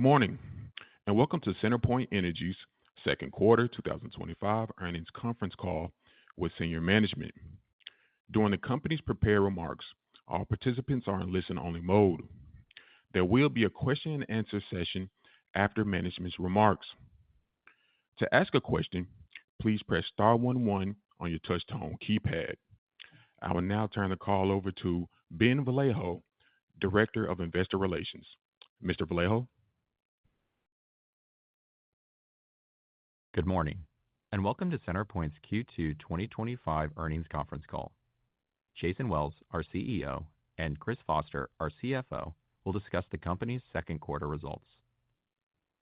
Good morning, and welcome to CenterPoint Energy's second quarter 2025 earnings conference call with senior management. During the company's prepared remarks, all participants are in listen-only mode. There will be a question-and-answer session after management's remarks. To ask a question, please press star 11 on your touch-tone keypad. I will now turn the call over to Ben Vallejo, Director of Investor Relations. Mr. Vallejo? Good morning, and welcome to CenterPoint's Q2 2025 earnings conference call. Jason Wells, our CEO, and Chris Foster, our CFO, will discuss the company's second quarter results.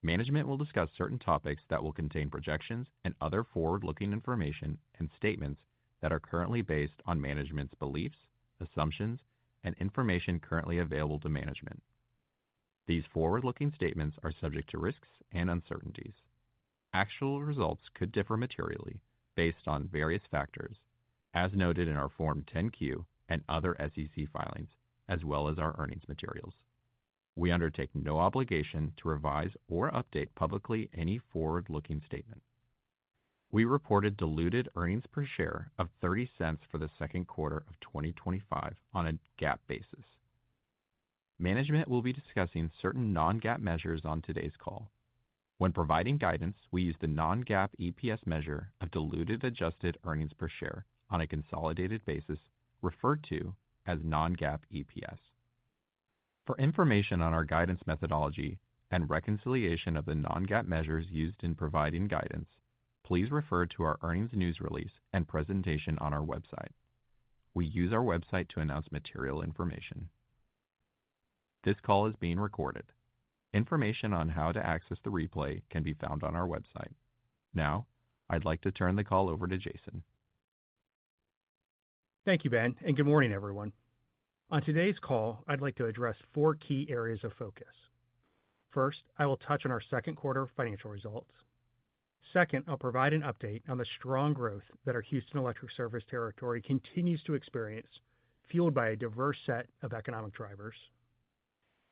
Management will discuss certain topics that will contain projections and other forward-looking information and statements that are currently based on management's beliefs, assumptions, and information currently available to management. These forward-looking statements are subject to risks and uncertainties. Actual results could differ materially based on various factors, as noted in our Form 10-Q and other SEC filings, as well as our earnings materials. We undertake no obligation to revise or update publicly any forward-looking statement. We reported diluted earnings per share of $0.30 for the second quarter of 2025 on a GAAP basis. Management will be discussing certain non-GAAP measures on today's call. When providing guidance, we use the non-GAAP EPS measure of diluted adjusted earnings per share on a consolidated basis, referred to as non-GAAP EPS. For information on our guidance methodology and reconciliation of the non-GAAP measures used in providing guidance, please refer to our earnings news release and presentation on our website. We use our website to announce material information. This call is being recorded. Information on how to access the replay can be found on our website. Now, I'd like to turn the call over to Jason. Thank you, Ben, and good morning, everyone. On today's call, I'd like to address four key areas of focus. First, I will touch on our second quarter financial results. Second, I'll provide an update on the strong growth that our Houston Electric service territory continues to experience, fueled by a diverse set of economic drivers.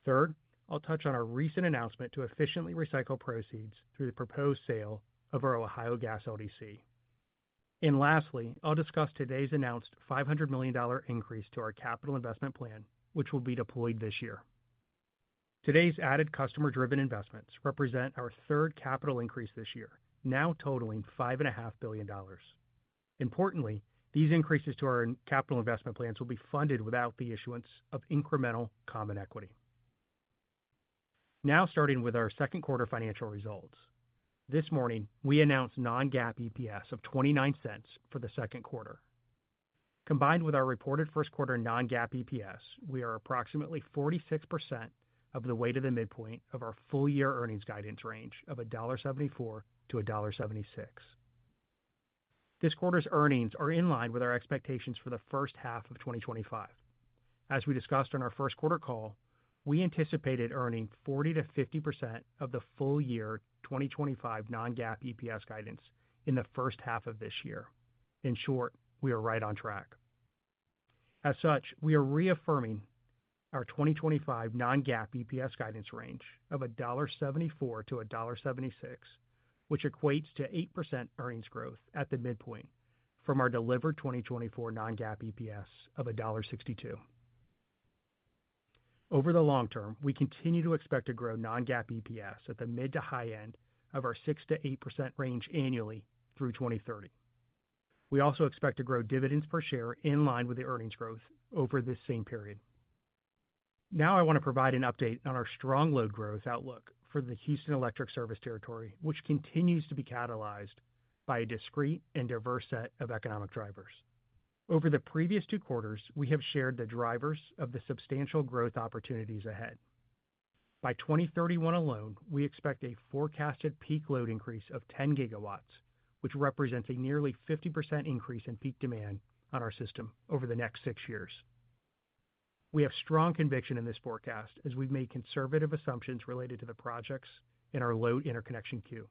Third, I'll touch on our recent announcement to efficiently recycle proceeds through the proposed sale of our Ohio Gas LDC. And lastly, I'll discuss today's announced $500 million increase to our capital investment plan, which will be deployed this year. Today's added customer-driven investments represent our third capital increase this year, now totaling $5.5 billion. Importantly, these increases to our capital investment plans will be funded without the issuance of incremental common equity. Now, starting with our second quarter financial results. This morning, we announced non-GAAP EPS of 29 cents for the second quarter. Combined with our reported first quarter non-GAAP EPS, we are approximately 46% of the way to the midpoint of our full-year earnings guidance range of $1.74 to $1.76. This quarter's earnings are in line with our expectations for the first half of 2025. As we discussed on our first quarter call, we anticipated earning 40 to 50% of the full-year 2025 non-GAAP EPS guidance in the first half of this year. In short, we are right on track. As such, we are reaffirming our 2025 non-GAAP EPS guidance range of $1.74 to $1.76, which equates to 8% earnings growth at the midpoint from our delivered 2024 non-GAAP EPS of $1.62. Over the long term, we continue to expect to grow non-GAAP EPS at the mid to high end of our 6 to 8% range annually through 2030. We also expect to grow dividends per share in line with the earnings growth over this same period. Now, I want to provide an update on our strong load growth outlook for the Houston Electric service territory, which continues to be catalyzed by a discrete and diverse set of economic drivers. Over the previous 2 quarters, we have shared the drivers of the substantial growth opportunities ahead. By 2031 alone, we expect a forecasted peak load increase of 10 gigawatts, which represents a nearly 50% increase in peak demand on our system over the next 6 years. We have strong conviction in this forecast as we've made conservative assumptions related to the projects in our load interconnection queue.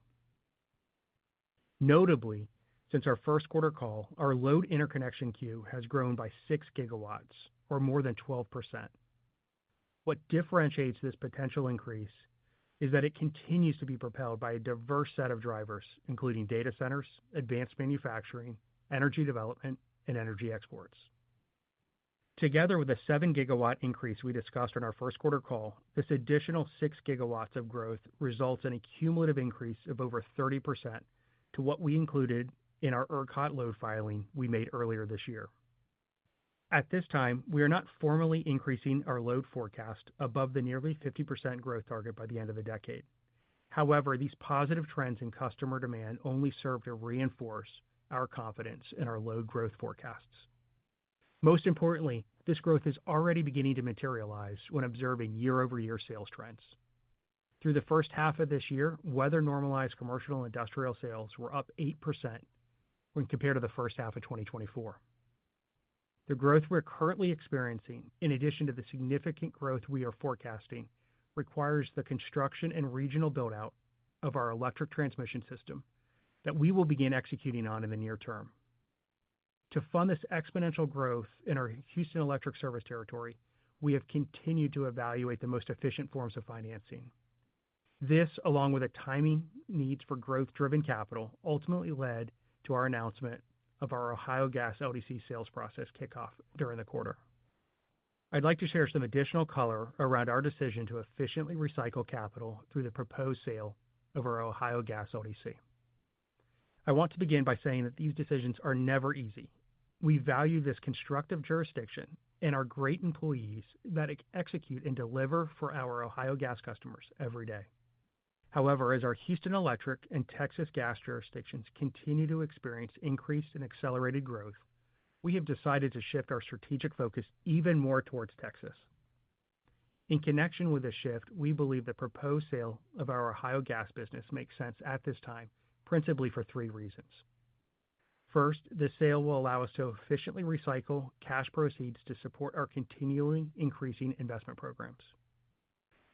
Notably, since our first quarter call, our load interconnection queue has grown by 6 gigawatts, or more than 12%. What differentiates this potential increase is that it continues to be propelled by a diverse set of drivers, including data centers, advanced manufacturing, energy development, and energy exports. Together with the 7-gigawatt increase we discussed on our first quarter call, this additional 6 gigawatts of growth results in a cumulative increase of over 30% to what we included in our ERCOT load filing we made earlier this year. At this time, we are not formally increasing our load forecast above the nearly 50% growth target by the end of the decade. However, these positive trends in customer demand only serve to reinforce our confidence in our load growth forecasts. Most importantly, this growth is already beginning to materialize when observing year-over-year sales trends. Through the first half of this year, weather-normalized commercial and industrial sales were up 8% when compared to the first half of 2024. The growth we're currently experiencing, in addition to the significant growth we are forecasting, requires the construction and regional build-out of our electric transmission system that we will begin executing on in the near term. To fund this exponential growth in our Houston electric service territory, we have continued to evaluate the most efficient forms of financing. This, along with the timing needs for growth-driven capital, ultimately led to our announcement of our Ohio Gas LDC sales process kickoff during the quarter. I'd like to share some additional color around our decision to efficiently recycle capital through the proposed sale of our Ohio Gas LDC. I want to begin by saying that these decisions are never easy. We value this constructive jurisdiction and our great employees that execute and deliver for our Ohio Gas customers every day. However, as our Houston Electric and Texas Gas jurisdictions continue to experience increased and accelerated growth, we have decided to shift our strategic focus even more towards Texas. In connection with this shift, we believe the proposed sale of our Ohio Gas business makes sense at this time, principally for 3 reasons. First, the sale will allow us to efficiently recycle cash proceeds to support our continually increasing investment programs.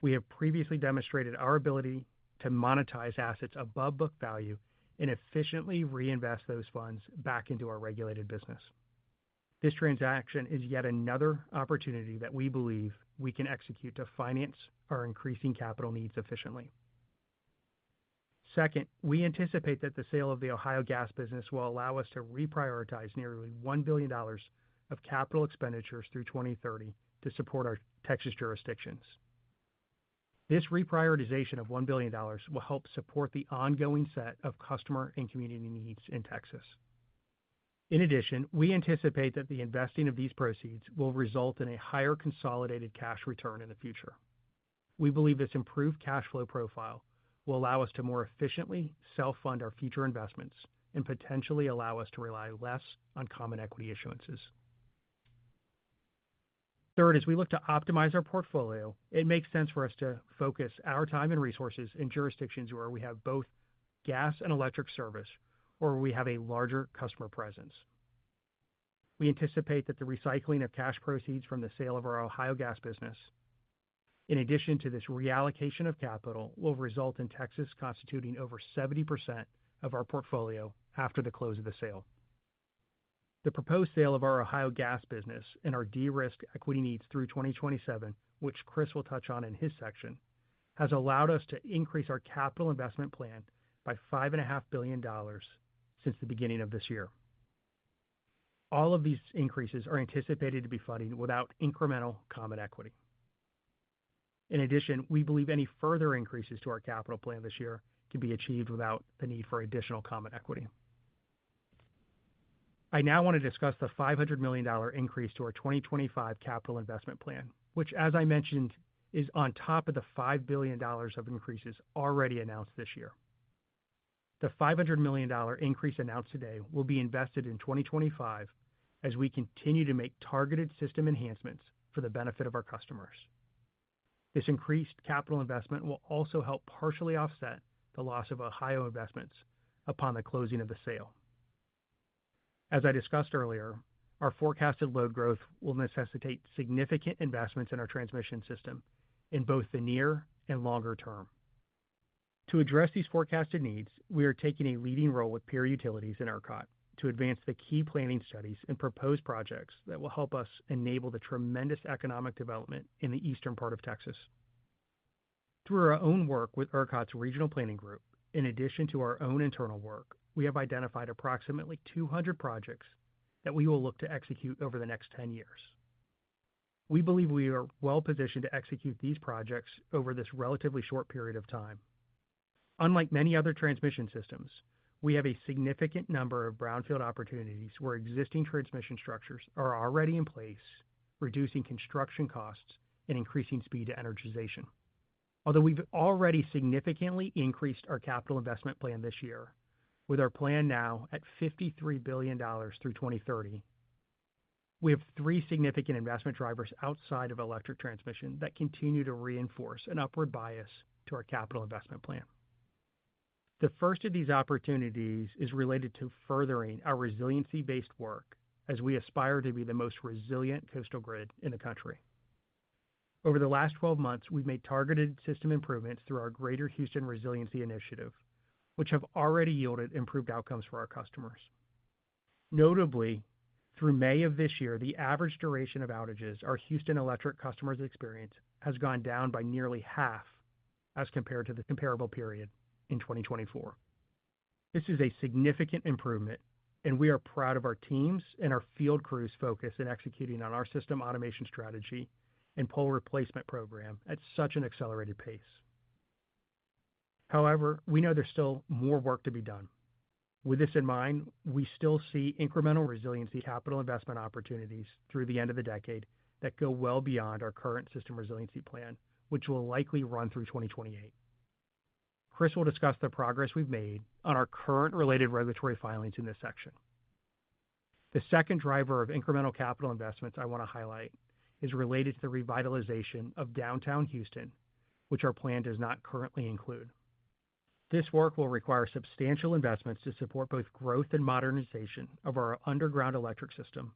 We have previously demonstrated our ability to monetize assets above book value and efficiently reinvest those funds back into our regulated business. This transaction is yet another opportunity that we believe we can execute to finance our increasing capital needs efficiently. Second, we anticipate that the sale of the Ohio Gas business will allow us to reprioritize nearly $1 billion of capital expenditures through 2030 to support our Texas jurisdictions. This reprioritization of $1 billion will help support the ongoing set of customer and community needs in Texas. In addition, we anticipate that the investing of these proceeds will result in a higher consolidated cash return in the future. We believe this improved cash flow profile will allow us to more efficiently self-fund our future investments and potentially allow us to rely less on common equity issuances. Third, as we look to optimize our portfolio, it makes sense for us to focus our time and resources in jurisdictions where we have both gas and electric service, or where we have a larger customer presence. We anticipate that the recycling of cash proceeds from the sale of our Ohio Gas business, in addition to this reallocation of capital, will result in Texas constituting over 70% of our portfolio after the close of the sale. The proposed sale of our Ohio Gas business and our de-risked equity needs through 2027, which Chris will touch on in his section, has allowed us to increase our capital investment plan by $5.5 billion since the beginning of this year. All of these increases are anticipated to be funded without incremental common equity. In addition, we believe any further increases to our capital plan this year can be achieved without the need for additional common equity. I now want to discuss the $500 million increase to our 2025 capital investment plan, which, as I mentioned, is on top of the $5 billion of increases already announced this year. The $500 million increase announced today will be invested in 2025 as we continue to make targeted system enhancements for the benefit of our customers. This increased capital investment will also help partially offset the loss of Ohio investments upon the closing of the sale. As I discussed earlier, our forecasted load growth will necessitate significant investments in our transmission system in both the near and longer term. To address these forecasted needs, we are taking a leading role with peer utilities in ERCOT to advance the key planning studies and proposed projects that will help us enable the tremendous economic development in the eastern part of Texas. Through our own work with ERCOT's regional planning group, in addition to our own internal work, we have identified approximately 200 projects that we will look to execute over the next 10 years. We believe we are well positioned to execute these projects over this relatively short period of time. Unlike many other transmission systems, we have a significant number of brownfield opportunities where existing transmission structures are already in place, reducing construction costs and increasing speed to energization. Although we've already significantly increased our capital investment plan this year, with our plan now at $53 billion through 2030, we have three significant investment drivers outside of electric transmission that continue to reinforce an upward bias to our capital investment plan. The first of these opportunities is related to furthering our resiliency-based work as we aspire to be the most resilient coastal grid in the country. Over the last 12 months, we've made targeted system improvements through our Greater Houston Resiliency Initiative, which have already yielded improved outcomes for our customers. Notably, through May of this year, the average duration of outages our Houston Electric customers experience has gone down by nearly half as compared to the comparable period in 2024. This is a significant improvement, and we are proud of our teams and our field crews' focus in executing on our system automation strategy and pole replacement program at such an accelerated pace. However, we know there's still more work to be done. With this in mind, we still see incremental resiliency capital investment opportunities through the end of the decade that go well beyond our current system resiliency plan, which will likely run through 2028. Chris will discuss the progress we've made on our current related regulatory filings in this section. The second driver of incremental capital investments I want to highlight is related to the revitalization of downtown Houston, which our plan does not currently include. This work will require substantial investments to support both growth and modernization of our underground electric system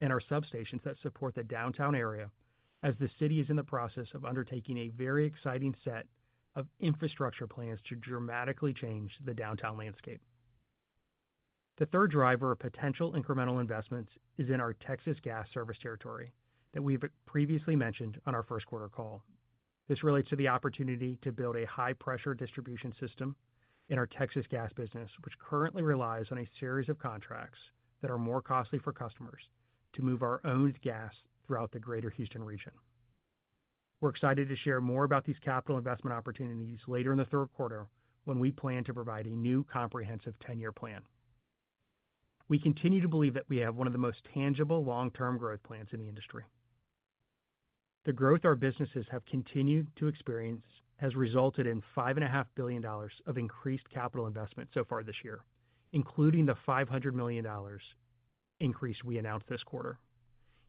and our substations that support the downtown area, as the city is in the process of undertaking a very exciting set of infrastructure plans to dramatically change the downtown landscape. The third driver of potential incremental investments is in our Texas gas service territory that we've previously mentioned on our first quarter call. This relates to the opportunity to build a high-pressure distribution system in our Texas gas business, which currently relies on a series of contracts that are more costly for customers to move our owned gas throughout the greater Houston region. We're excited to share more about these capital investment opportunities later in the third quarter when we plan to provide a new comprehensive 10-year plan. We continue to believe that we have one of the most tangible long-term growth plans in the industry. The growth our businesses have continued to experience has resulted in $5.5 billion of increased capital investment so far this year, including the $500 million increase we announced this quarter.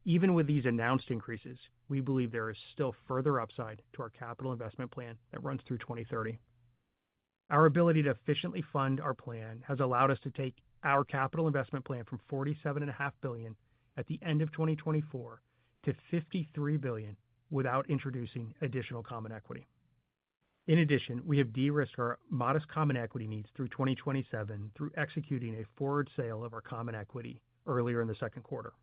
Even with these announced increases, we believe there is still further upside to our capital investment plan that runs through 2030. Our ability to efficiently fund our plan has allowed us to take our capital investment plan from $47.5 billion at the end of 2024 to $53 billion without introducing additional common equity. In addition, we have de-risked our modest common equity needs through 2027 through executing a forward sale of our common equity earlier in the second quarter.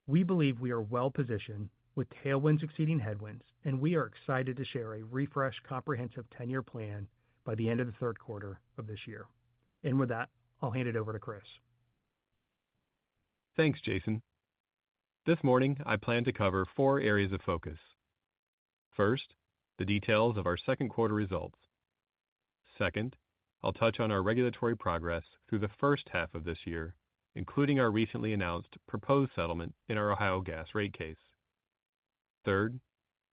We believe we are well positioned with tailwinds exceeding headwinds, and we are excited to share a refreshed comprehensive 10-year plan by the end of the third quarter of this year. And with that, I'll hand it over to Chris. Thanks, Jason. This morning, I plan to cover 4 areas of focus. First, the details of our second quarter results. Second, I'll touch on our regulatory progress through the first half of this year, including our recently announced proposed settlement in our Ohio gas rate case. Third,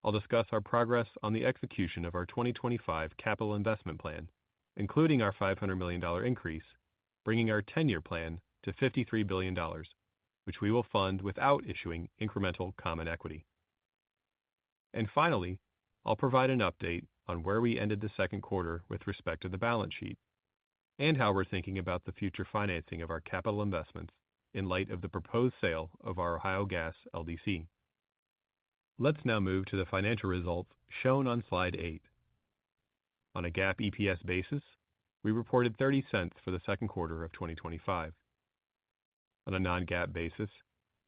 I'll discuss our progress on the execution of our 2025 capital investment plan, including our $500 million increase, bringing our 10-year plan to $53 billion, which we will fund without issuing incremental common equity. And finally, I'll provide an update on where we ended the second quarter with respect to the balance sheet, and how we're thinking about the future financing of our capital investments in light of the proposed sale of our Ohio gas LDC. Let's now move to the financial results shown on slide 8. On a GAAP EPS basis, we reported 30 cents for the second quarter of 2025. On a non-GAAP basis,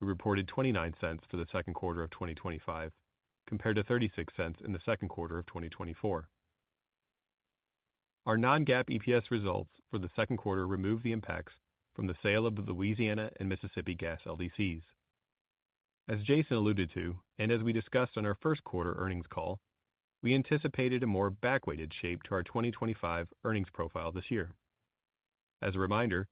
we reported 29 cents for the second quarter of 2025, compared to 36 cents in the second quarter of 2024. Our non-GAAP EPS results for the second quarter remove the impacts from the sale of the Louisiana and Mississippi gas LDCs. As Jason alluded to, and as we discussed on our first quarter earnings call, we anticipated a more back-weighted shape to our 2025 earnings profile this year. As a reminder,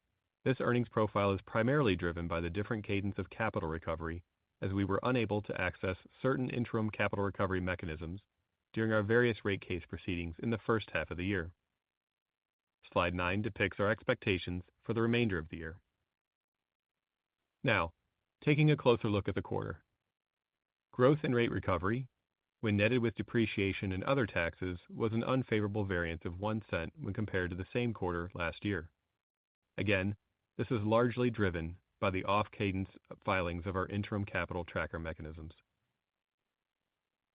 this earnings profile is primarily driven by the different cadence of capital recovery, as we were unable to access certain interim capital recovery mechanisms during our various rate case proceedings in the first half of the year. Slide 9 depicts our expectations for the remainder of the year. Now, taking a closer look at the quarter. Growth in rate recovery, when netted with depreciation and other taxes, was an unfavorable variance of 1 cent when compared to the same quarter last year. Again, this is largely driven by the off-cadence filings of our interim capital tracker mechanisms.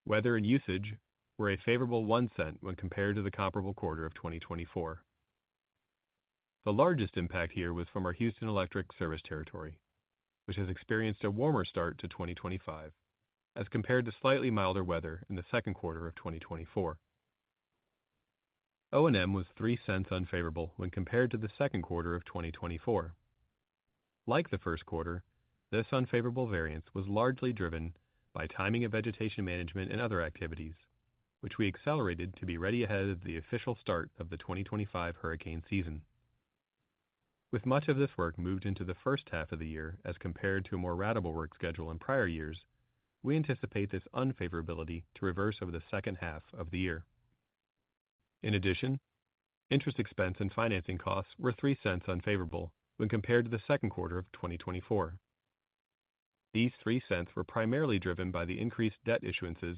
Weather and usage were a favorable 1 cent when compared to the comparable quarter of 2024. The largest impact here was from our Houston Electric service territory, which has experienced a warmer start to 2025, as compared to slightly milder weather in the second quarter of 2024. O&M was 3 cents unfavorable when compared to the second quarter of 2024. Like the first quarter, this unfavorable variance was largely driven by timing of vegetation management and other activities, which we accelerated to be ready ahead of the official start of the 2025 hurricane season. With much of this work moved into the first half of the year as compared to a more ratable work schedule in prior years, we anticipate this unfavorability to reverse over the second half of the year. In addition, interest expense and financing costs were 3 cents unfavorable when compared to the second quarter of 2024. These 3 cents were primarily driven by the increased debt issuances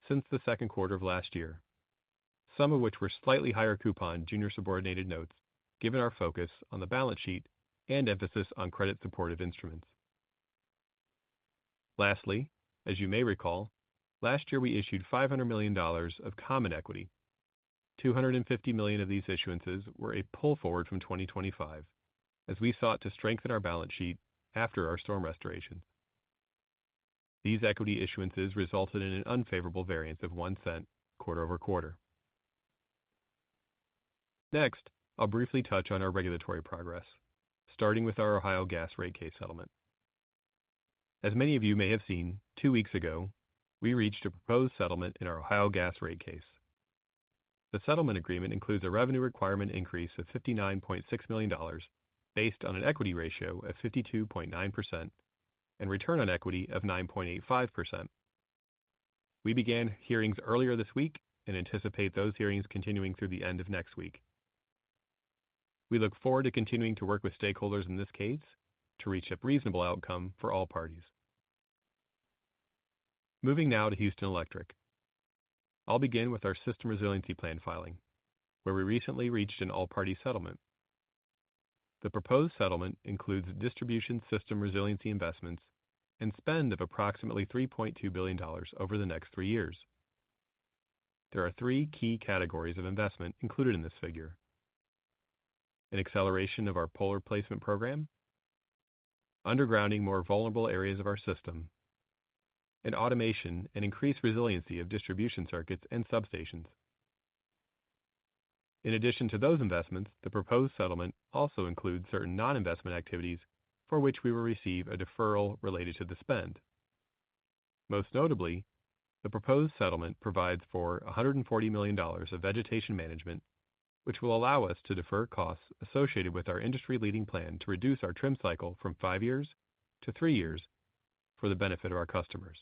since the second quarter of last year, some of which were slightly higher coupon junior subordinated notes, given our focus on the balance sheet and emphasis on credit-supportive instruments. Lastly, as you may recall, last year we issued $500 million of common equity. $250 million of these issuances were a pull forward from 2025, as we sought to strengthen our balance sheet after our storm restorations. These equity issuances resulted in an unfavorable variance of 1 cent quarter over quarter. Next, I'll briefly touch on our regulatory progress, starting with our Ohio gas rate case settlement. As many of you may have seen, 2 weeks ago, we reached a proposed settlement in our Ohio gas rate case. The settlement agreement includes a revenue requirement increase of $59.6 million based on an equity ratio of 52.9% and return on equity of 9.85%. We began hearings earlier this week and anticipate those hearings continuing through the end of next week. We look forward to continuing to work with stakeholders in this case to reach a reasonable outcome for all parties. Moving now to Houston Electric. I'll begin with our System Resiliency Plan filing, where we recently reached an all-party settlement. The proposed settlement includes distribution system resiliency investments and spend of approximately $3.2 billion over the next 3 years. There are 3 key categories of investment included in this figure: an acceleration of our pole replacement program, undergrounding more vulnerable areas of our system, and automation and increased resiliency of distribution circuits and substations. In addition to those investments, the proposed settlement also includes certain non-investment activities for which we will receive a deferral related to the spend. Most notably, the proposed settlement provides for $140 million of vegetation management, which will allow us to defer costs associated with our industry-leading plan to reduce our trim cycle from 5 years to 3 years for the benefit of our customers.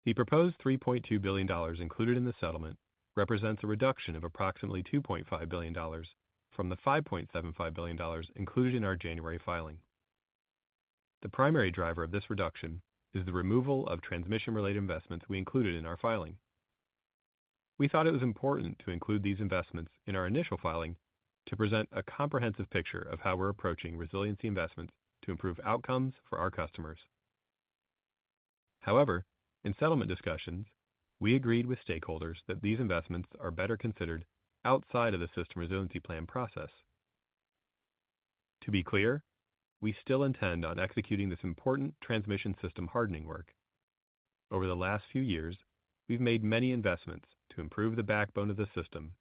The proposed $3.2 billion included in the settlement represents a reduction of approximately $2.5 billion from the $5.75 billion included in our January filing. The primary driver of this reduction is the removal of transmission-related investments we included in our filing. We thought it was important to include these investments in our initial filing to present a comprehensive picture of how we're approaching resiliency investments to improve outcomes for our customers. However, in settlement discussions, we agreed with stakeholders that these investments are better considered outside of the System Resiliency Plan process. To be clear, we still intend on executing this important transmission system hardening work, over the last few years, we've made many investments to improve the backbone of the system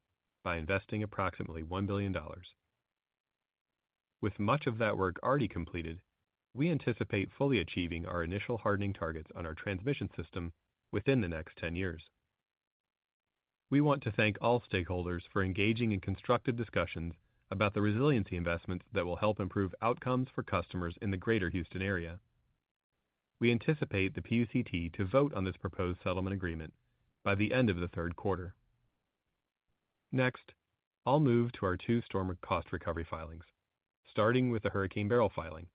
by investing approximately $1 billion. With much of that work already completed, we anticipate fully achieving our initial hardening targets on our transmission system within the next 10 years. We want to thank all stakeholders for engaging in constructive discussions about the resiliency investments that will help improve outcomes for customers in the greater Houston area. We anticipate the PUCT to vote on this proposed settlement agreement by the end of the third quarter. Next, I'll move to our two storm cost recovery filings, starting with the Hurricane Beryl filing.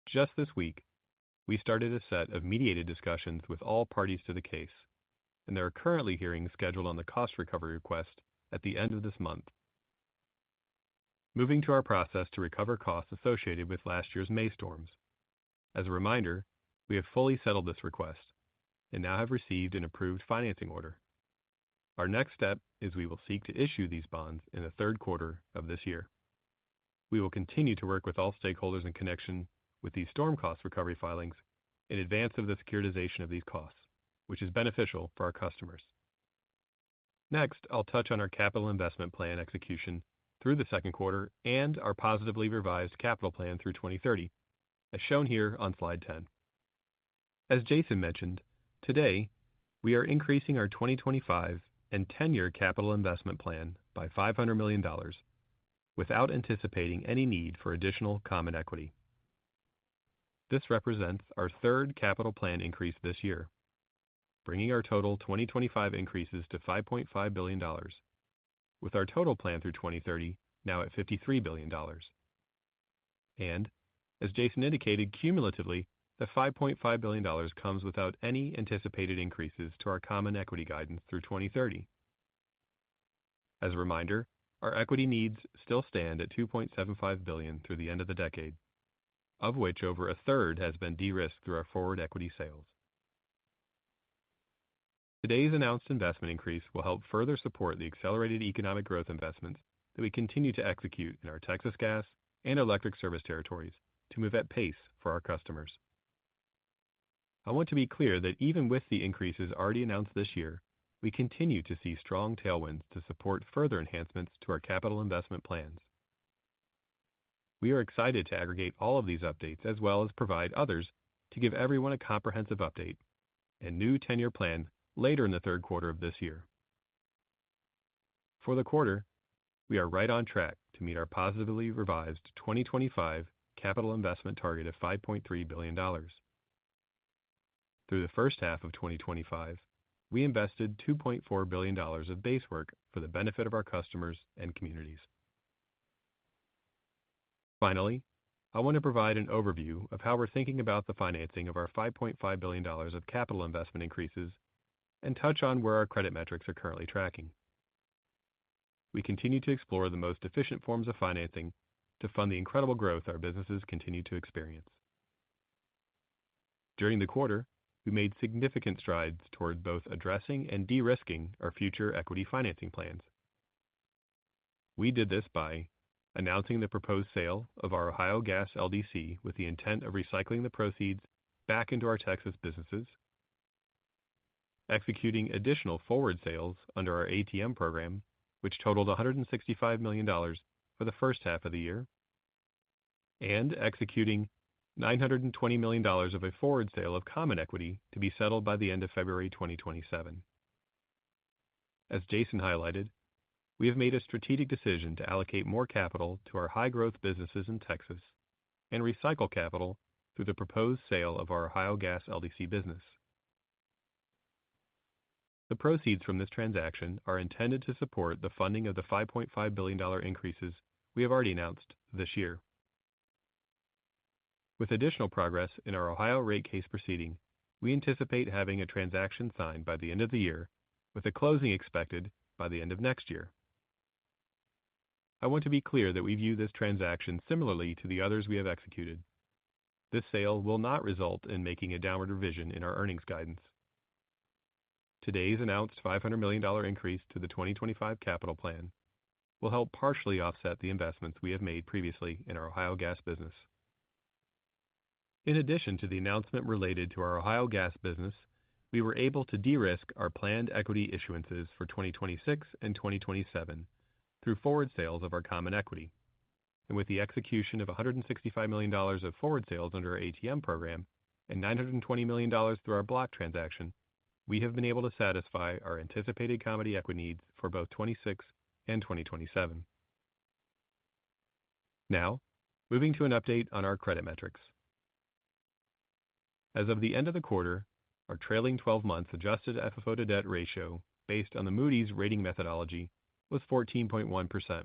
Just this week, we started a set of mediated discussions with all parties to the case, and there are currently hearings scheduled on the cost recovery request at the end of this month. Moving to our process to recover costs associated with last year's May storms. As a reminder, we have fully settled this request and now have received an approved financing order. Our next step is we will seek to issue these bonds in the third quarter of this year. We will continue to work with all stakeholders in connection with these storm cost recovery filings in advance of the securitization of these costs, which is beneficial for our customers. Next, I'll touch on our capital investment plan execution through the second quarter and our positively revised capital plan through 2030, as shown here on slide 10. As Jason mentioned, today we are increasing our 2025 and 10-year capital investment plan by $500 million without anticipating any need for additional common equity. This represents our third capital plan increase this year, bringing our total 2025 increases to $5.5 billion, with our total plan through 2030 now at $53 billion. And, as Jason indicated, cumulatively, the $5.5 billion comes without any anticipated increases to our common equity guidance through 2030. As a reminder, our equity needs still stand at $2.75 billion through the end of the decade, of which over a third has been de-risked through our forward equity sales. Today's announced investment increase will help further support the accelerated economic growth investments that we continue to execute in our Texas gas and electric service territories to move at pace for our customers. I want to be clear that even with the increases already announced this year, we continue to see strong tailwinds to support further enhancements to our capital investment plans. We are excited to aggregate all of these updates as well as provide others to give everyone a comprehensive update and new 10-year plan later in the third quarter of this year. For the quarter, we are right on track to meet our positively revised 2025 capital investment target of $5.3 billion. Through the first half of 2025, we invested $2.4 billion of base work for the benefit of our customers and communities. Finally, I want to provide an overview of how we're thinking about the financing of our $5.5 billion of capital investment increases and touch on where our credit metrics are currently tracking. We continue to explore the most efficient forms of financing to fund the incredible growth our businesses continue to experience. During the quarter, we made significant strides toward both addressing and de-risking our future equity financing plans. We did this by announcing the proposed sale of our Ohio Gas LDC with the intent of recycling the proceeds back into our Texas businesses, executing additional forward sales under our ATM program, which totaled $165 million for the first half of the year, and executing $920 million of a forward sale of common equity to be settled by the end of February 2027. As Jason highlighted, we have made a strategic decision to allocate more capital to our high-growth businesses in Texas and recycle capital through the proposed sale of our Ohio Gas LDC business. The proceeds from this transaction are intended to support the funding of the $5.5 billion increases we have already announced this year. With additional progress in our Ohio rate case proceeding, we anticipate having a transaction signed by the end of the year, with a closing expected by the end of next year. I want to be clear that we view this transaction similarly to the others we have executed. This sale will not result in making a downward revision in our earnings guidance. Today's announced $500 million increase to the 2025 capital plan will help partially offset the investments we have made previously in our Ohio gas business. In addition to the announcement related to our Ohio gas business, we were able to de-risk our planned equity issuances for 2026 and 2027 through forward sales of our common equity. And with the execution of $165 million of forward sales under our ATM program and $920 million through our block transaction, we have been able to satisfy our anticipated common equity needs for both 26 and 2027. Now, moving to an update on our credit metrics. As of the end of the quarter, our trailing 12 months adjusted FFO to debt ratio based on the Moody's rating methodology was 14.1%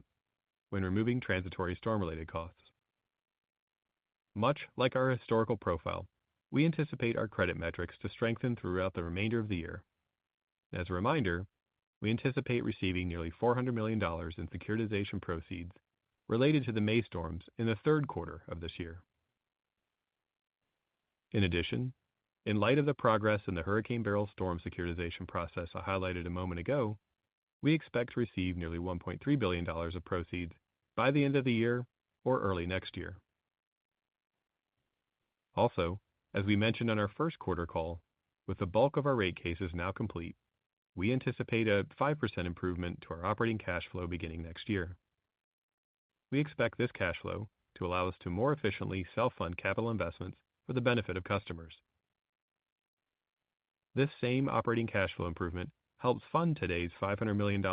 when removing transitory storm-related costs. Much like our historical profile, we anticipate our credit metrics to strengthen throughout the remainder of the year. As a reminder, we anticipate receiving nearly $400 million in securitization proceeds related to the May storms in the third quarter of this year. In addition, in light of the progress in the Hurricane Beryl storm securitization process I highlighted a moment ago, we expect to receive nearly $1.3 billion of proceeds by the end of the year or early next year. Also, as we mentioned on our first quarter call, with the bulk of our rate cases now complete, we anticipate a 5% improvement to our operating cash flow beginning next year. We expect this cash flow to allow us to more efficiently self-fund capital investments for the benefit of customers. This same operating cash flow improvement helps fund today's $500 million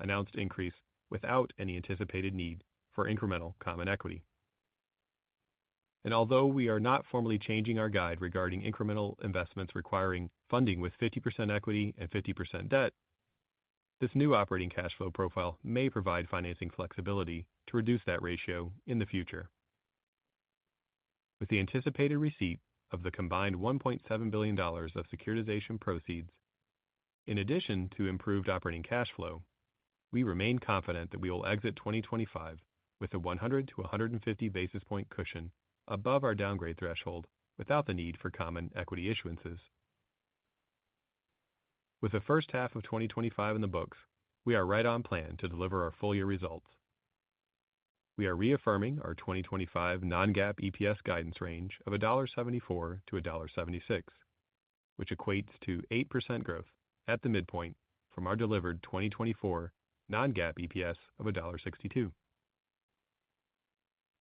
announced increase without any anticipated need for incremental common equity. And although we are not formally changing our guide regarding incremental investments requiring funding with 50% equity and 50% debt, this new operating cash flow profile may provide financing flexibility to reduce that ratio in the future. With the anticipated receipt of the combined $1.7 billion of securitization proceeds, in addition to improved operating cash flow, we remain confident that we will exit 2025 with a 100 to 150 basis point cushion above our downgrade threshold without the need for common equity issuances. With the first half of 2025 in the books, we are right on plan to deliver our full year results. We are reaffirming our 2025 non-GAAP EPS guidance range of $1.74 to $1.76, which equates to 8% growth at the midpoint from our delivered 2024 non-GAAP EPS of $1.62.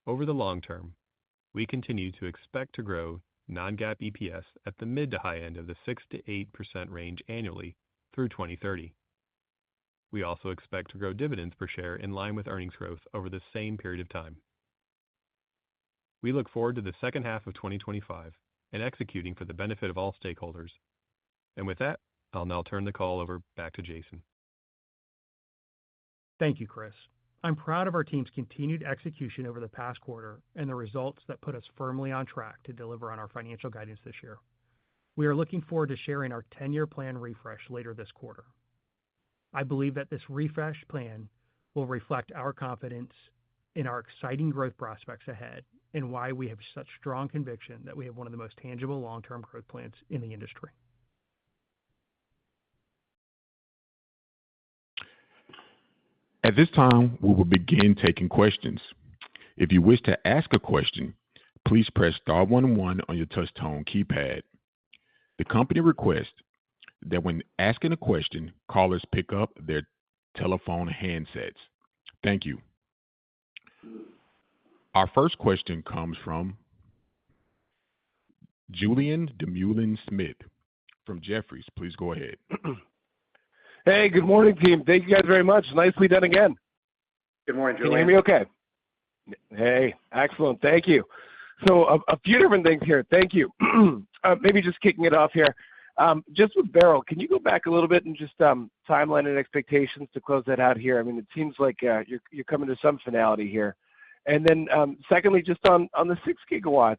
Over the long term, we continue to expect to grow non-GAAP EPS at the mid to high end of the 6 to 8% range annually through 2030. We also expect to grow dividends per share in line with earnings growth over the same period of time. We look forward to the second half of 2025 and executing for the benefit of all stakeholders. And with that, I'll now turn the call over back to Jason. Thank you, Chris. I'm proud of our team's continued execution over the past quarter and the results that put us firmly on track to deliver on our financial guidance this year. We are looking forward to sharing our 10-year plan refresh later this quarter. I believe that this refresh plan will reflect our confidence in our exciting growth prospects ahead and why we have such strong conviction that we have one of the most tangible long-term growth plans in the industry. At this time, we will begin taking questions. If you wish to ask a question, please press *11 on your touch-tone keypad. The company requests that when asking a question, callers pick up their telephone handsets. Thank you. Our first question comes from Julian Dumoulin-Smith from Jefferies. Please go ahead. Hey, good morning, team. Thank you guys very much. Nicely done again. Good morning, Julian. Can you hear me okay? Hey, excellent. Thank you. So a few different things here. Thank you. Maybe just kicking it off here. Just with Beryl, can you go back a little bit and just timeline and expectations to close that out here? I mean, it seems like you're coming to some finality here. And then secondly, just on the 6 gigawatts,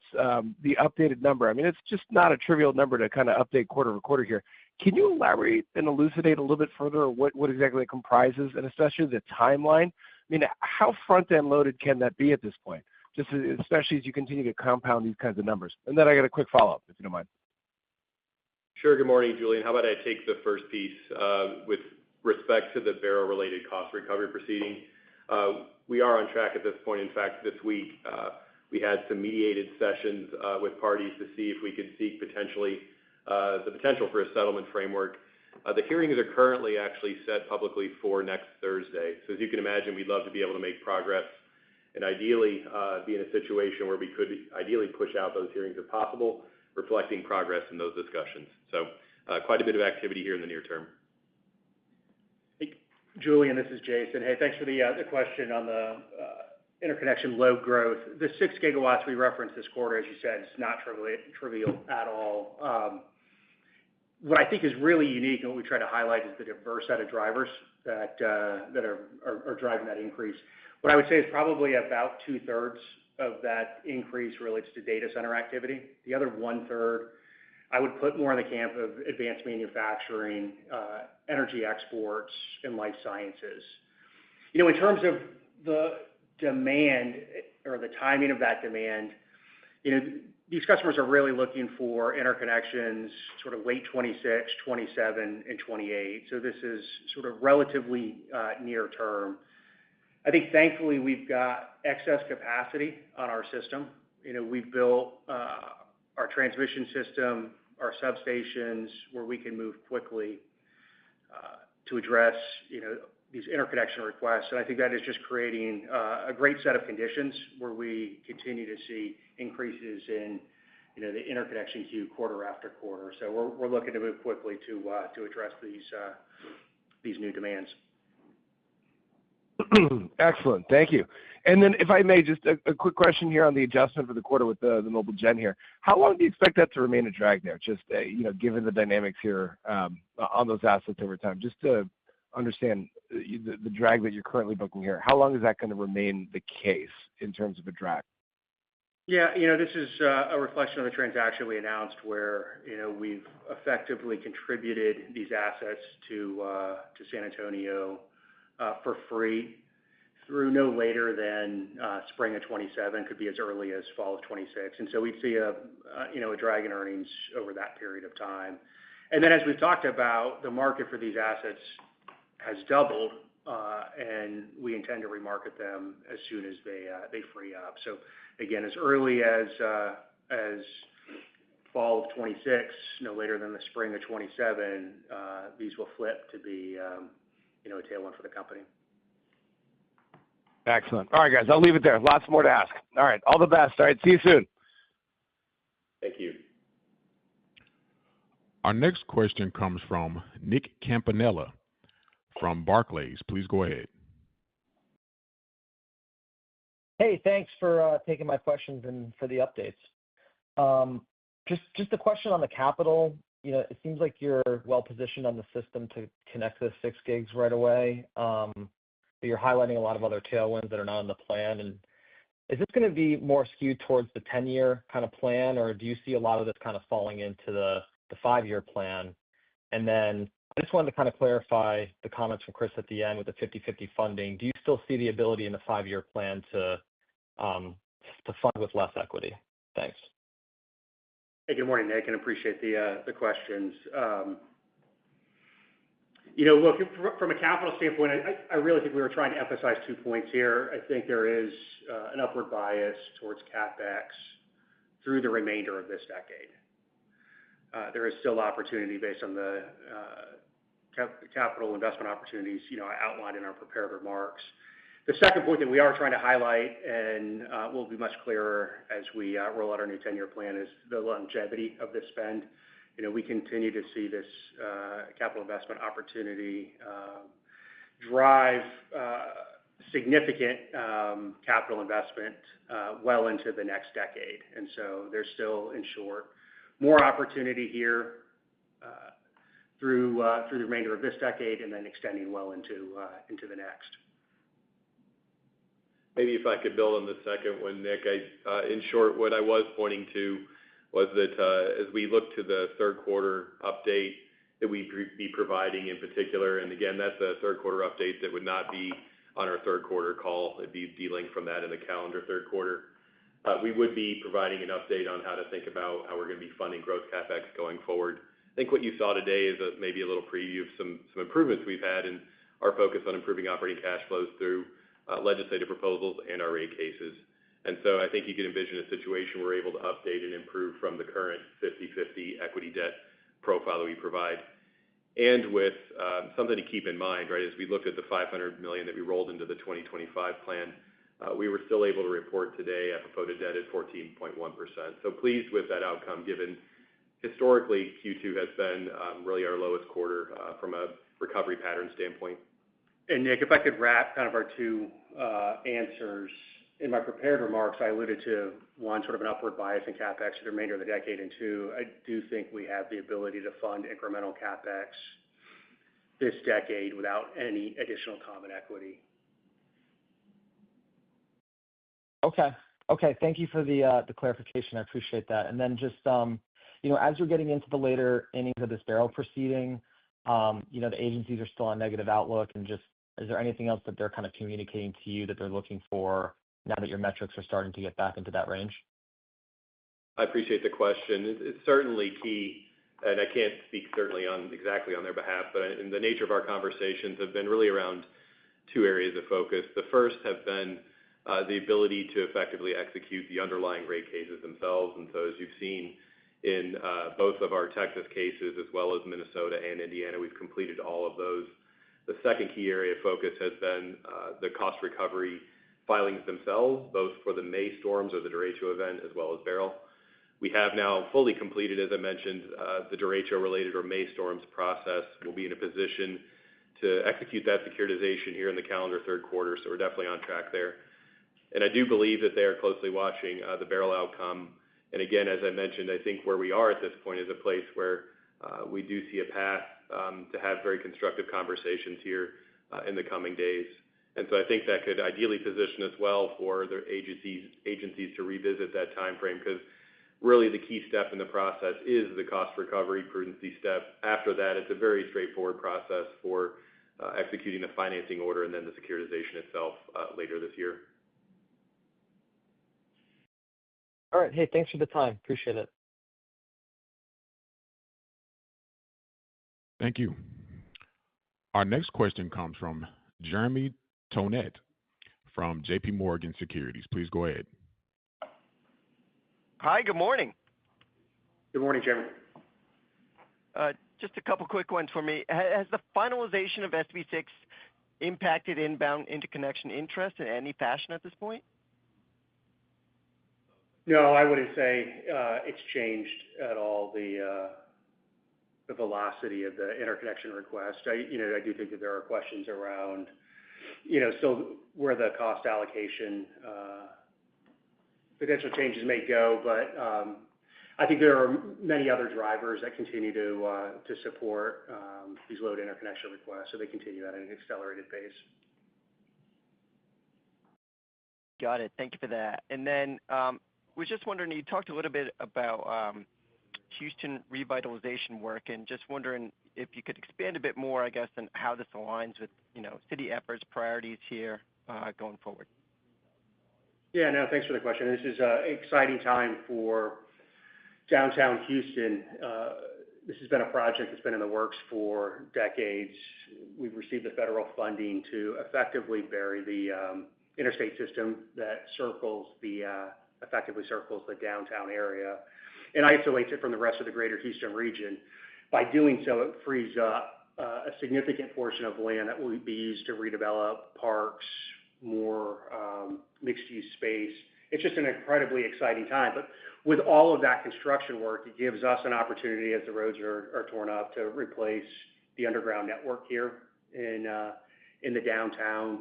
the updated number. I mean, it's just not a trivial number to kind of update quarter over quarter here. Can you elaborate and elucidate a little bit further what exactly it comprises, and especially the timeline? I mean, how front-end loaded can that be at this point, just especially as you continue to compound these kinds of numbers? And then I got a quick follow-up, if you don't mind. Sure. Good morning, Julian. How about I take the first piece with respect to the Beryl-related cost recovery proceeding? We are on track at this point. In fact, this week, We had some mediated sessions with parties to see if we could seek the potential for a settlement framework. The hearings are currently actually set publicly for next Thursday. So as you can imagine, we'd love to be able to make progress and ideally be in a situation where we could ideally push out those hearings if possible, reflecting progress in those discussions. So quite a bit of activity here in the near term. Hey, Julian, this is Jason. Hey, thanks for the question on the interconnection load growth. The 6 gigawatts we referenced this quarter, as you said, is not trivial at all. What I think is really unique and what we try to highlight is the diverse set of drivers that are driving that increase. What I would say is probably about 2/3 of that increase relates to data center activity. The other 1/3 I would put more in the camp of advanced manufacturing, energy exports, and life sciences. You know, in terms of the demand or the timing of that demand, you know, these customers are really looking for interconnections sort of late 26, 27, and 28. So this is sort of relatively near term. I think thankfully we've got excess capacity on our system. You know, we've built our transmission system, our substations, where we can move quickly to address, you know, these interconnection requests. And I think that is just creating a great set of conditions where we continue to see increases in, you know, the interconnection queue quarter after quarter. So we're looking to move quickly to address these new demands. Excellent. Thank you. And then if I may, just a quick question here on the adjustment for the quarter with the mobile gen here. How long do you expect that to remain a drag there? Just, you know, given the dynamics here on those assets over time, just to understand the drag that you're currently booking here. How long is that going to remain the case in terms of a drag? Yeah, you know, this is a reflection of the transaction we announced where, you know, we've effectively contributed these assets to San Antonio for free through no later than spring of 27, could be as early as fall of 26. And so we'd see a drag in earnings over that period of time. And then as we've talked about, the market for these assets has doubled, and we intend to remarket them as soon as they free up. So again, as early as fall of 26, no later than the spring of 27, these will flip to be a tailwind for the company. Excellent. All right, guys, I'll leave it there. Lots more to ask. All right, all the best. All right, see you soon. Thank you. Our next question comes from Nick Campanella from Barclays. Please go ahead. Hey, thanks for taking my questions and for the updates. Just a question on the capital. You know, it seems like you're well positioned on the system to connect the 6 gigs right away. But you're highlighting a lot of other tailwinds that are not in the plan. And is this going to be more skewed towards the 10-year kind of plan, or do you see a lot of this kind of falling into the 5-year plan? And then I just wanted to kind of clarify the comments from Chris at the end with the 50/50 funding. Do you still see the ability in the 5-year plan to fund with less equity? Thanks. Hey, good morning, Nick, and appreciate the questions. You know, look, from a capital standpoint, I really think we were trying to emphasize 2 points here. I think there is an upward bias towards CapEx through the remainder of this decade. There is still opportunity based on the capital investment opportunities, you know, outlined in our prepared remarks. The second point that we are trying to highlight, and will be much clearer as we roll out our new 10-year plan, is the longevity of this spend. You know, we continue to see this capital investment opportunity drive significant capital investment well into the next decade. And so there's still, in short, more opportunity here through the remainder of this decade and then extending well into the next. Maybe if I could build on the second one, Nick, in short, what I was pointing to was that as we look to the third quarter update that we'd be providing in particular, and again, that's a third quarter update that would not be on our third quarter call. It'd be de-linked from that in the calendar third quarter. We would be providing an update on how to think about how we're going to be funding growth CapEx going forward. I think what you saw today is maybe a little preview of some improvements we've had in our focus on improving operating cash flows through legislative proposals and our rate cases. And so I think you can envision a situation where we're able to update and improve from the current 50/50 equity debt profile that we provide. And with something to keep in mind, right, as we looked at the $500 million that we rolled into the 2025 plan, we were still able to report today FFO to debt at 14.1%. So pleased with that outcome, given historically Q2 has been really our lowest quarter from a recovery pattern standpoint. And Nick, if I could wrap kind of our two answers. In my prepared remarks, I alluded to one, sort of an upward bias in CapEx for the remainder of the decade, and two, I do think we have the ability to fund incremental CapEx this decade without any additional common equity. Okay. Thank you for the clarification. I appreciate that. And then just, as you're getting into the later innings of this Beryl proceeding, the agencies are still on negative outlook, and just, is there anything else that they're kind of communicating to you that they're looking for now that your metrics are starting to get back into that range? I appreciate the question. It's certainly key, and I can't speak certainly exactly on their behalf, but in the nature of our conversations have been really around two areas of focus. The first have been the ability to effectively execute the underlying rate cases themselves. And so as you've seen in both of our Texas cases, as well as Minnesota and Indiana, we've completed all of those. The second key area of focus has been the cost recovery filings themselves, both for the May storms or the derecho event, as well as Beryl. We have now fully completed, as I mentioned, the derecho-related or May storms process. We'll be in a position to execute that securitization here in the calendar third quarter, so we're definitely on track there. And I do believe that they are closely watching the Beryl outcome. And again, as I mentioned, I think where we are at this point is a place where we do see a path to have very constructive conversations here in the coming days. And so I think that could ideally position us well for the agencies to revisit that time frame, because really the key step in the process is the cost recovery prudency step. After that, it's a very straightforward process for executing the financing order and then the securitization itself later this year. All right. Hey, thanks for the time. Appreciate it. Thank you. Our next question comes from Jeremy Tonet from J.P. Morgan Securities. Please go ahead. Hi, good morning. Good morning, Jeremy. Just a couple quick ones for me. Has the finalization of SB 6 impacted inbound interconnection interest in any fashion at this point? No, I wouldn't say it's changed at all the velocity of the interconnection request. I do think that there are questions around, still where the cost allocation potential changes may go, but I think there are many other drivers that continue to support these load interconnection requests, so they continue at an accelerated pace. Got it. Thank you for that. And then was just wondering, you talked a little bit about Houston revitalization work, and just wondering if you could expand a bit more, I guess, on how this aligns with, city efforts, priorities here going forward. Yeah, no, thanks for the question. This is an exciting time for downtown Houston. This has been a project that's been in the works for decades. We've received the federal funding to effectively bury the interstate system that effectively circles the downtown area and isolates it from the rest of the greater Houston region. By doing so, it frees up a significant portion of land that will be used to redevelop parks, more mixed-use space. It's just an incredibly exciting time. But with all of that construction work, it gives us an opportunity, as the roads are torn up, to replace the underground network here in the downtown.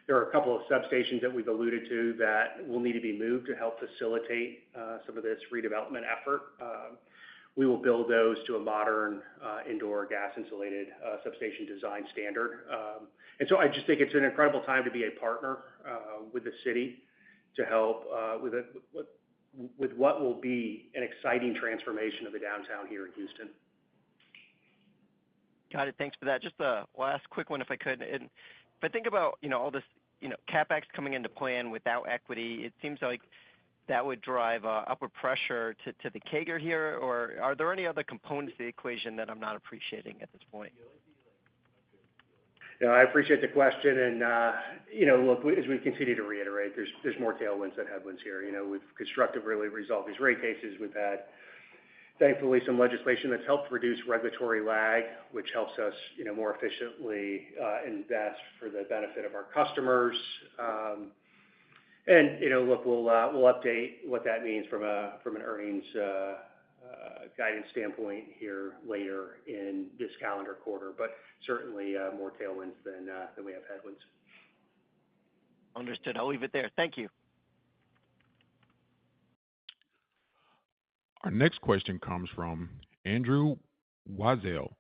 There are a couple of substations that we've alluded to that will need to be moved to help facilitate some of this redevelopment effort. We will build those to a modern indoor gas-insulated substation design standard. And so I just think it's an incredible time to be a partner with the city to help with what will be an exciting transformation of the downtown here in Houston. Got it. Thanks for that. Just a last quick one, if I could. And if I think about, all this, CapEx coming into plan without equity, it seems like that would drive upward pressure to the CAGR here, or are there any other components of the equation that I'm not appreciating at this point? I appreciate the question, and look, as we continue to reiterate, there's more tailwinds than headwinds here. We've constructively resolved these rate cases. We've had, thankfully, some legislation that's helped reduce regulatory lag, which helps us, more efficiently invest for the benefit of our customers. Look, we'll update what that means from an earnings guidance standpoint here later in this calendar quarter, but certainly more tailwinds than we have headwinds. Understood. I'll leave it there. Thank you. Our next question comes from Andrew Weisel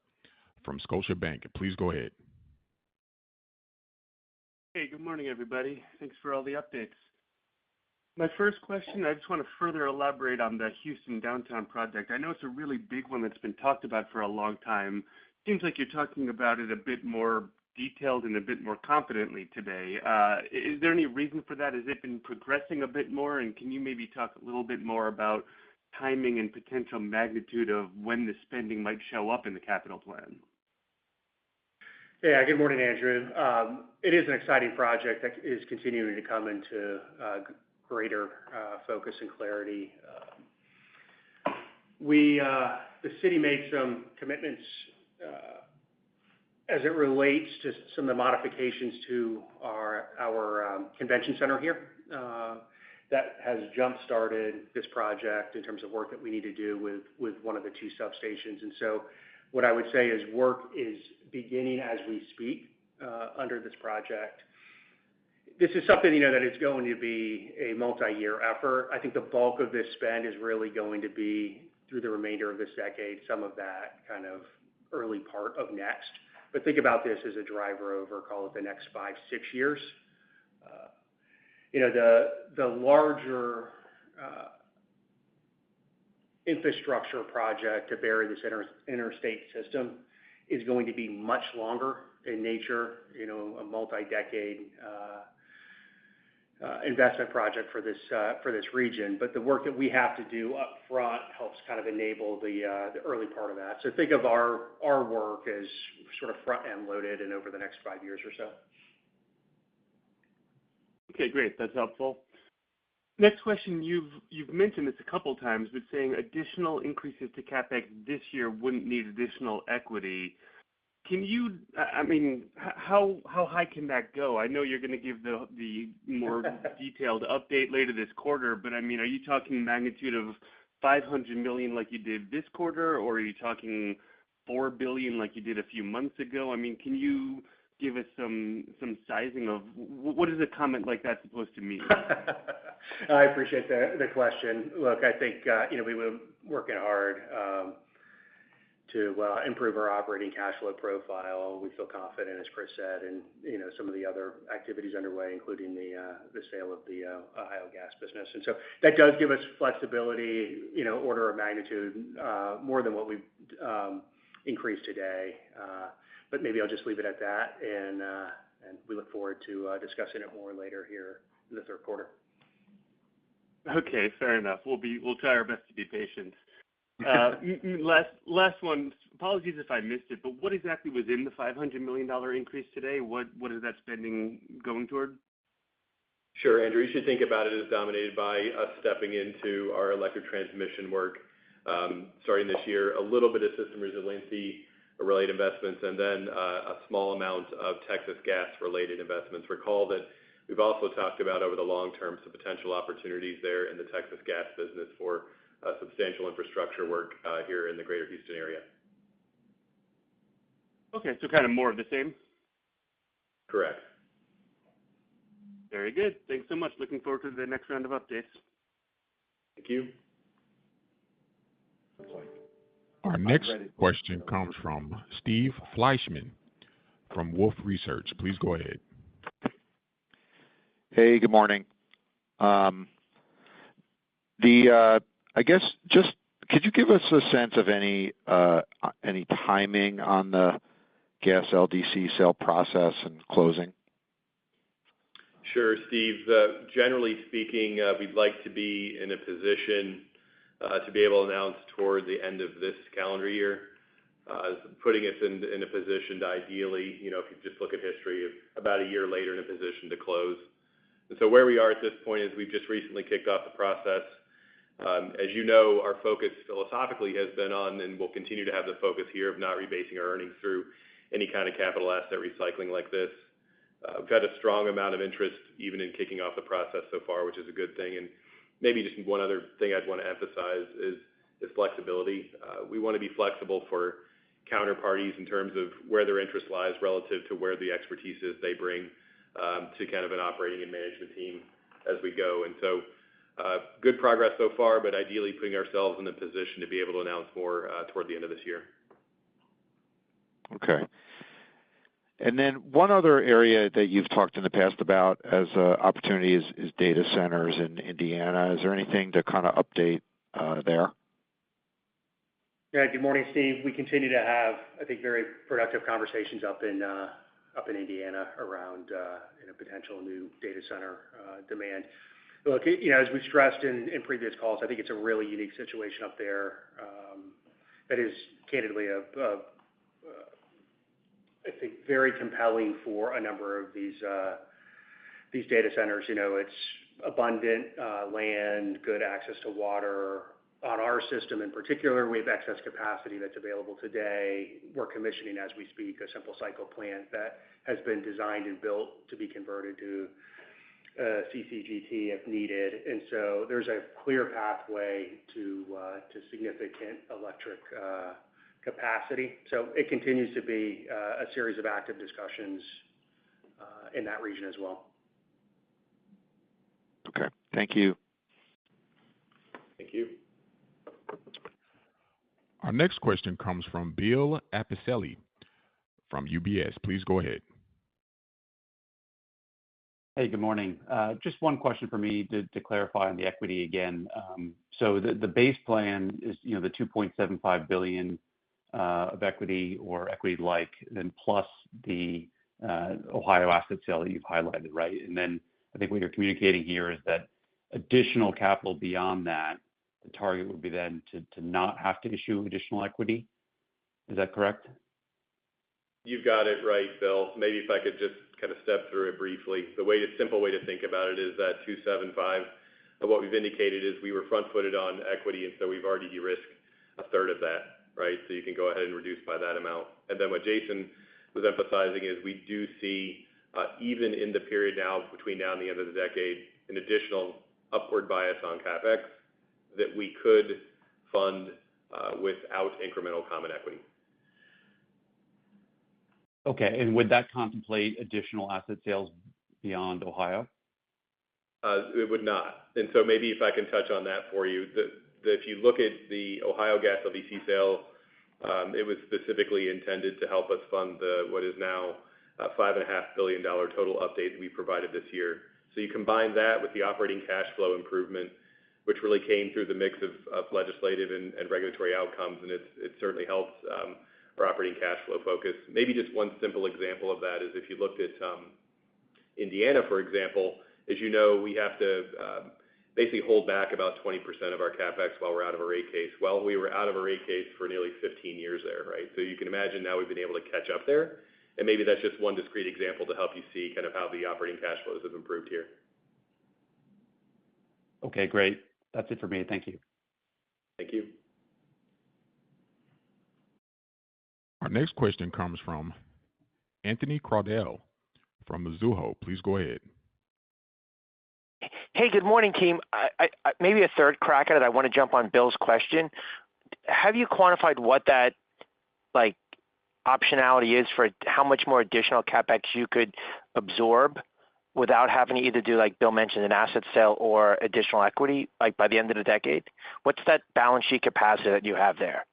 from Scotiabank. Please go ahead. Hey, good morning, everybody. Thanks for all the updates. My first question, I just want to further elaborate on the Houston downtown project. I know it's a really big one that's been talked about for a long time. Seems like you're talking about it a bit more detailed and a bit more confidently today. Is there any reason for that? Has it been progressing a bit more? And can you maybe talk a little bit more about timing and potential magnitude of when the spending might show up in the capital plan? Yeah, good morning, Andrew. It is an exciting project that is continuing to come into greater focus and clarity. The city made some commitments as it relates to some of the modifications to our convention center here. That has jump-started this project in terms of work that we need to do with one of the two substations. And so what I would say is work is beginning as we speak under this project. This is something, that is going to be a multi-year effort. I think the bulk of this spend is really going to be through the remainder of this decade, some of that kind of early part of next. But think about this as a driver over, call it the next 5-6 years. The larger infrastructure project to bury this interstate system is going to be much longer in nature, a multi-decade investment project for this region. But the work that we have to do up front helps kind of enable the early part of that. So think of our work as sort of front-end loaded and over the next 5 years or so. Okay, great. That's helpful. Next question, you've mentioned this a couple times, but saying additional increases to CapEx this year wouldn't need additional equity. Can you, how high can that go? I know you're going to give the more detailed update later this quarter, but are you talking magnitude of $500 million like you did this quarter, or are you talking $4 billion like you did a few months ago? Can you give us some sizing of what is a comment like that supposed to mean? I appreciate the question. Look, I think we were working hard to improve our operating cash flow profile. We feel confident, as Chris said, and some of the other activities underway, including the sale of the Ohio gas business. And so that does give us flexibility, order of magnitude more than what we've increased today. But maybe I'll just leave it at that, and we look forward to discussing it more later here in the third quarter. Okay, fair enough. We'll try our best to be patient. Last one. Apologies if I missed it, but what exactly was in the $500 million increase today? What is that spending going toward? Sure, Andrew. You should think about it as dominated by us stepping into our electric transmission work starting this year, a little bit of system resiliency related investments, and then a small amount of Texas gas related investments. Recall that we've also talked about over the long term some potential opportunities there in the Texas gas business for substantial infrastructure work here in the greater Houston area. Okay, so kind of more of the same? Correct. Very good. Thanks so much. Looking forward to the next round of updates. Thank you. Our next question comes from Steve Fleishman from Wolfe Research. Please go ahead. Hey, good morning. I guess just could you give us a sense of any timing on the gas LDC sale process and closing? Sure, Steve. Generally speaking, we'd like to be in a position to be able to announce toward the end of this calendar year. putting us in a position to ideally, if you just look at history, about a year later in a position to close. And so where we are at this point is we've just recently kicked off the process. As you know, our focus philosophically has been on, and we'll continue to have the focus here of not rebasing our earnings through any kind of capital asset recycling like this. We've had a strong amount of interest even in kicking off the process so far, which is a good thing. And maybe just one other thing I'd want to emphasize is flexibility. We want to be flexible for counterparties in terms of where their interest lies relative to where the expertise is they bring to kind of an operating and management team as we go. And so good progress so far, but ideally putting ourselves in a position to be able to announce more toward the end of this year. Okay. And then one other area that you've talked in the past about as opportunity is data centers in Indiana. Is there anything to kind of update there? Yeah, good morning, Steve. We continue to have, I think, very productive conversations up in Indiana around potential new data center demand. Look, as we've stressed in previous calls, I think it's a really unique situation up there that is candidly I think very compelling for a number of these data centers. It's abundant land, good access to water. On our system in particular, we have excess capacity that's available today. We're commissioning as we speak a simple cycle plant that has been designed and built to be converted to CCGT if needed. And so there's a clear pathway to significant electric capacity. So it continues to be a series of active discussions in that region as well. Okay. Thank you. Thank you. Our next question comes from Bill Appicelli from UBS. Please go ahead. Hey, good morning. Just one question for me to clarify on the equity again. So the base plan is, the $2.75 billion of equity or equity-like, then plus the Ohio asset sale that you've highlighted, right? And then I think what you're communicating here is that additional capital beyond that, the target would be then to not have to issue additional equity. Is that correct? You've got it right, Bill. Maybe if I could just kind of step through it briefly. The simple way to think about it is that 275. What we've indicated is we were front-footed on equity, and so we've already de-risked a third of that, right? So you can go ahead and reduce by that amount. And then what Jason was emphasizing is we do see, even in the period now between now and the end of the decade, an additional upward bias on CapEx that we could fund without incremental common equity. Okay, and would that contemplate additional asset sales beyond Ohio? It would not. And so maybe if I can touch on that for you, if you look at the Ohio gas LDC sale, it was specifically intended to help us fund what is now a $5.5 billion total update that we provided this year. So you combine that with the operating cash flow improvement, which really came through the mix of legislative and regulatory outcomes, and it certainly helps our operating cash flow focus. Maybe just one simple example of that is if you looked at Indiana, for example, as you know, we have to basically hold back about 20% of our CapEx while we're out of a rate case. Well, we were out of a rate case for nearly 15 years there, right? So you can imagine now we've been able to catch up there, and maybe that's just one discrete example to help you see kind of how the operating cash flows have improved here. Okay, great. That's it for me. Thank you. Thank you. Our next question comes from Anthony Crowdell from Mizuho. Please go ahead. Hey, good morning, team. I maybe a third crack at it. I want to jump on Bill's question. Have you quantified what that optionality is for how much more additional CapEx you could absorb without having to either do, like Bill mentioned, an asset sale or additional equity, by the end of the decade? What's that balance sheet capacity that you have there?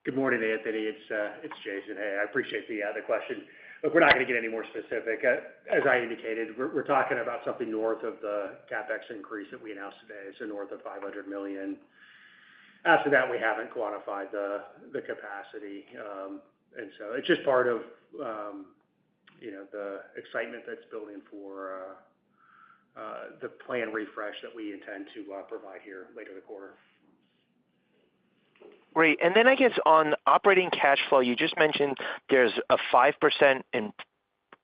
Good morning, Anthony. It's Jason. Hey, I appreciate the question. Look, we're not going to get any more specific. As I indicated, we're talking about something north of the CapEx increase that we announced today, so north of $500 million. After that, we haven't quantified the capacity, and so it's just part of the excitement that's building for the plan refresh that we intend to provide here later in the quarter. Great. And then I guess on operating cash flow, you just mentioned there's a 5%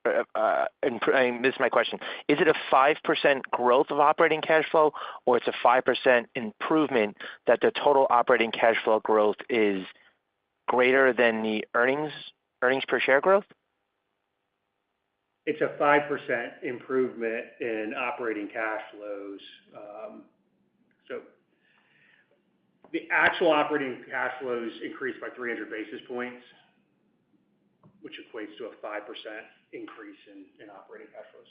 this is my question. Is it a 5% growth of operating cash flow, or it's a 5% improvement that the total operating cash flow growth is greater than the earnings per share growth? It's a 5% improvement in operating cash flows. So the actual operating cash flows increased by 300 basis points, which equates to a 5% increase in operating cash flows.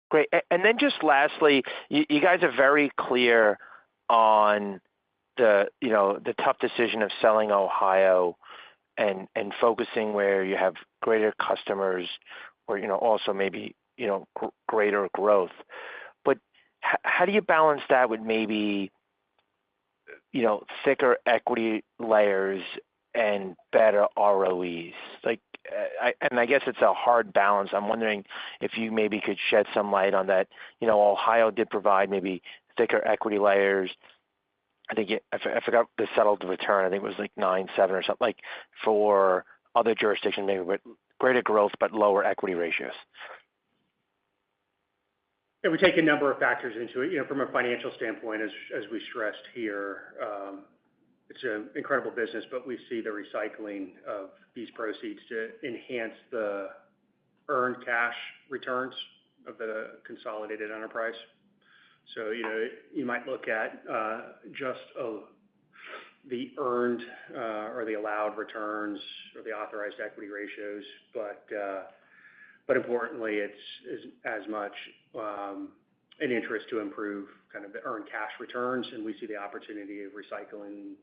Great. And then just lastly, you guys are very clear on the tough decision of selling Ohio and focusing where you have greater customers or, also maybe, greater growth. But how do you balance that with maybe, thicker equity layers and better ROEs? I guess it's a hard balance. I'm wondering if you maybe could shed some light on that. Ohio did provide maybe thicker equity layers. I forgot the settled return. I think it was like 9.7 or something. Like for other jurisdictions, maybe with greater growth but lower equity ratios. Yeah, we take a number of factors into it. From a financial standpoint, as we stressed here, it's an incredible business, but we see the recycling of these proceeds to enhance the earned cash returns of the consolidated enterprise. So, you might look at just the earned or the allowed returns or the authorized equity ratios, but importantly, it's as much an interest to improve kind of the earned cash returns, and we see the opportunity of recycling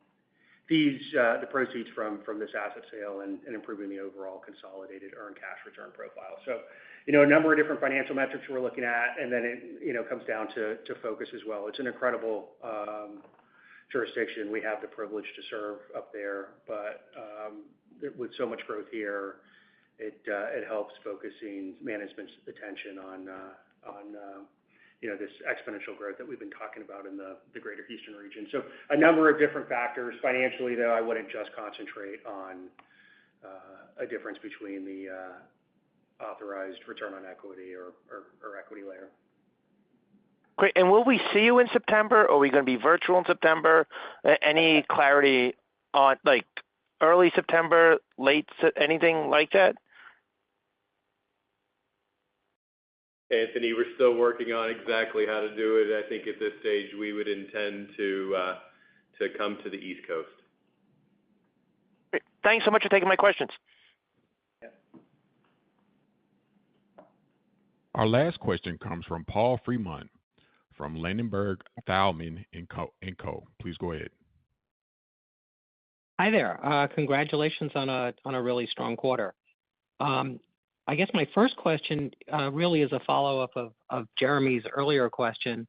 the proceeds from this asset sale and improving the overall consolidated earned cash return profile. So, a number of different financial metrics we're looking at, and then it comes down to focus as well. It's an incredible jurisdiction. We have the privilege to serve up there, but with so much growth here, it helps focusing management's attention on this exponential growth that we've been talking about in the greater Houston region. So a number of different factors. Financially, though, I wouldn't just concentrate on a difference between the authorized return on equity or equity layer. Great. And will we see you in September? Or are we going to be virtual in September? Any clarity on early September, anything like that? Anthony, we're still working on exactly how to do it. I think at this stage we would intend to come to the East Coast. Great. Thanks so much for taking my questions. Yeah. Our last question comes from Paul Fremont from Ladenburg Thalmann & Co. Please go ahead. Hi there. Congratulations on a really strong quarter. I guess my first question really is a follow-up of Jeremy's earlier question.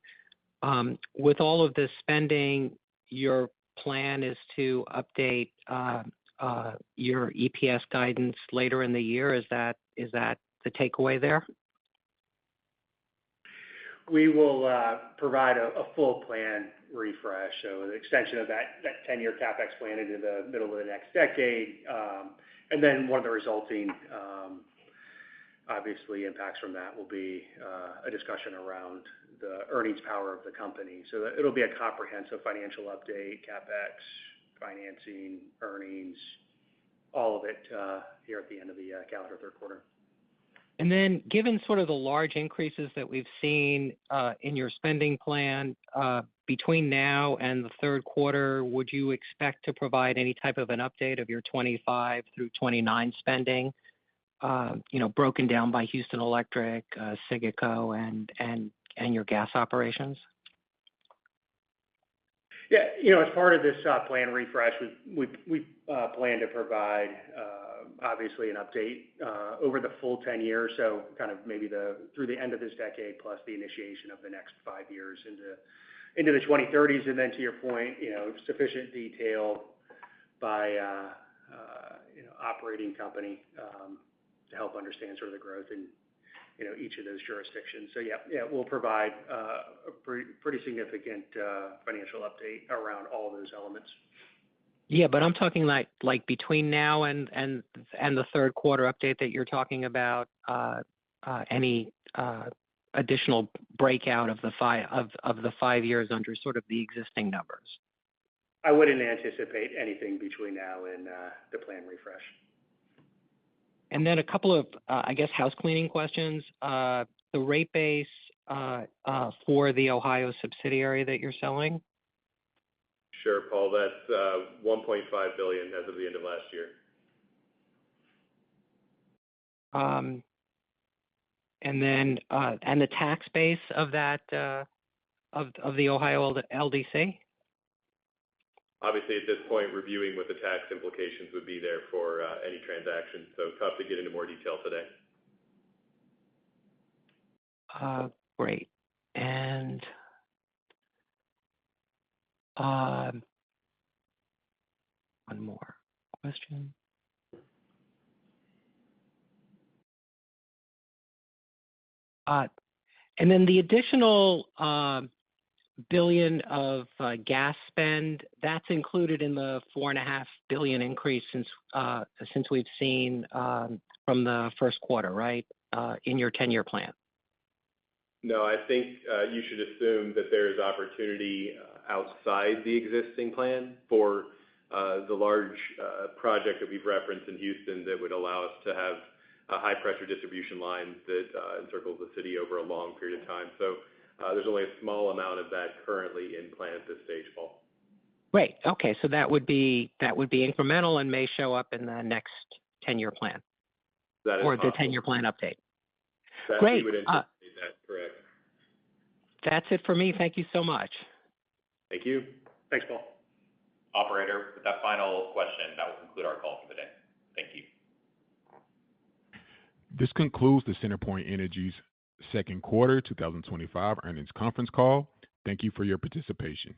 With all of this spending, your plan is to update your EPS guidance later in the year. Is that the takeaway there? We will provide a full plan refresh, so the extension of that 10-year CapEx plan into the middle of the next decade, and then one of the resulting obviously impacts from that will be a discussion around the earnings power of the company. So it'll be a comprehensive financial update, CapEx, financing, earnings, all of it here at the end of the calendar third quarter. And then given sort of the large increases that we've seen in your spending plan between now and the third quarter, would you expect to provide any type of an update of your 25 through 29 spending, broken down by Houston Electric, Sigico, and your gas operations? Yeah, as part of this plan refresh, we plan to provide obviously an update over the full 10 years, so kind of maybe through the end of this decade plus the initiation of the next 5 years into the 2030s, and then to your point, sufficient detail by operating company to help understand sort of the growth each of those jurisdictions. So yeah, we'll provide a pretty significant financial update around all of those elements. Yeah, but I'm talking like between now and the third quarter update that you're talking about, any additional breakout of the 5 years under sort of the existing numbers. I wouldn't anticipate anything between now and the plan refresh. And then a couple of, I guess, house cleaning questions. The rate base for the Ohio subsidiary that you're selling? Sure, Paul. That's $1.5 billion as of the end of last year. And then and the tax base of that of the Ohio LDC? Obviously, at this point, reviewing what the tax implications would be there for any transaction, so tough to get into more detail today. Great. And one more question. And then the additional billion of gas spend, that's included in the $4.5 billion increase since we've seen from the first quarter, right? In your 10-year plan. No, I think you should assume that there is opportunity outside the existing plan for the large project that we've referenced in Houston that would allow us to have a high-pressure distribution line that encircles the city over a long period of time. So there's only a small amount of that currently in plan at this stage, Paul. Great. Okay, so that would be incremental and may show up in the next 10-year plan. That is or possible. The 10-year plan update. That Great. We would anticipate that, correct. That's it for me. Thank you so much. Thank you. Thanks, Paul. Operator, with that final question, that will conclude our call for the day. Thank you. This concludes the CenterPoint Energy's second quarter 2025 earnings conference call. Thank you for your participation.